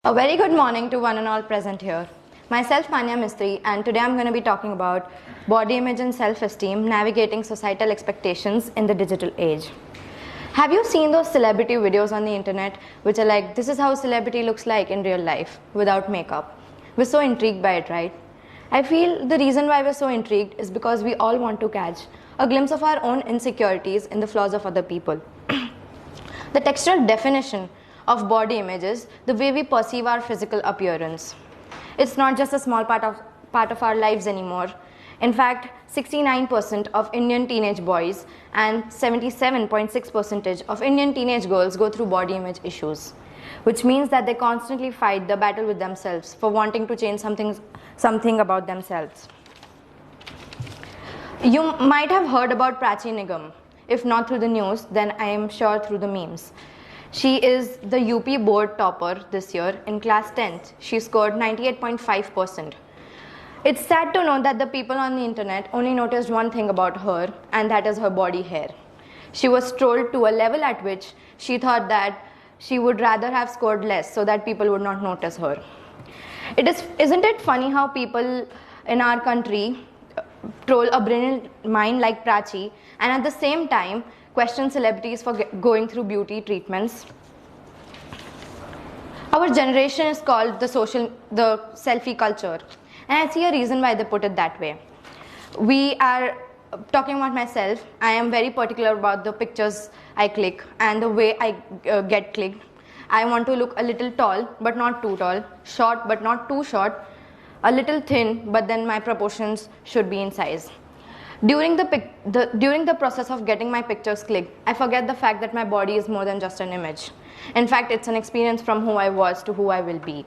A very good morning to one and all present here. Myself MANYA MISTRY, and today I'm going to be talking about body image and self-esteem, navigating societal expectations in the digital age. Have you seen those celebrity videos on the internet which are like, this is how celebrity looks like in real life without makeup? We're so intrigued by it, right? I feel the reason why we're so intrigued is because we all want to catch a glimpse of our own insecurities in the flaws of other people. The textual definition of body image is the way we perceive our physical appearance. It's not just a small part of our lives anymore. In fact, 69% of Indian teenage boys and 77.6% of Indian teenage girls go through body image issues, which means that they constantly fight the battle with themselves for wanting to change something about themselves. You might have heard about Prachi Nigam. If not through the news, then I am sure through the memes. She is the UP board topper this year. In class 10th, she scored 98.5%. It's sad to know that the people on the internet only noticed one thing about her, and that is her body hair. She was trolled to a level at which she thought that she would rather have scored less so that people would not notice her. Isn't it funny how people in our country troll a brilliant mind like Prachi and at the same time question celebrities for going through beauty treatments? Our generation is called the selfie culture, and I see a reason why they put it that way. We are talking about myself. I am very particular about the pictures I click and the way I get clicked. I want to look a little tall but not too tall, short but not too short, a little thin, but then my proportions should be in size. During the process of getting my pictures clicked, I forget the fact that my body is more than just an image. In fact, it's an experience from who I was to who I will be.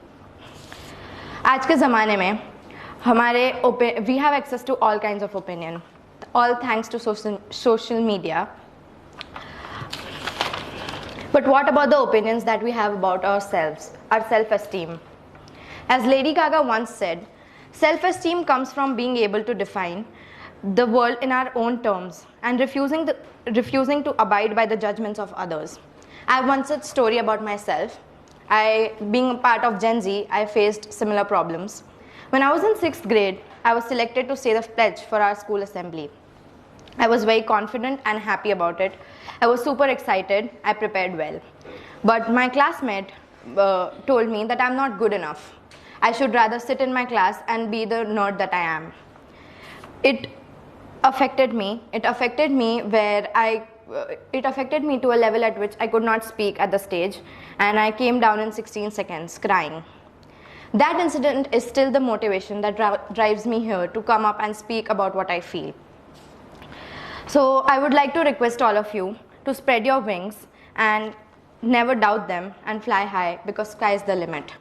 आज के ज़माने में we have access to all kinds of opinion, all thanks to social media. But what about the opinions that we have about ourselves, our self-esteem? As Lady Gaga once said, self-esteem comes from being able to define the world in our own terms and refusing to abide by the judgments of others. I have once said a story about myself. Being a part of Gen Z, I faced similar problems. When I was in 6th grade, I was selected to say the pledge for our school assembly. I was very confident and happy about it. I was super excited. I prepared well. But my classmate told me that I'm not good enough. I should rather sit in my class and be the nerd that I am. It affected me. It affected me to a level at which I could not speak at the stage, and I came down in 16 seconds crying. That incident is still the motivation that drives me here to come up and speak about what I feel. So I would like to request all of you to spread your wings and never doubt them and fly high, because sky is the limit.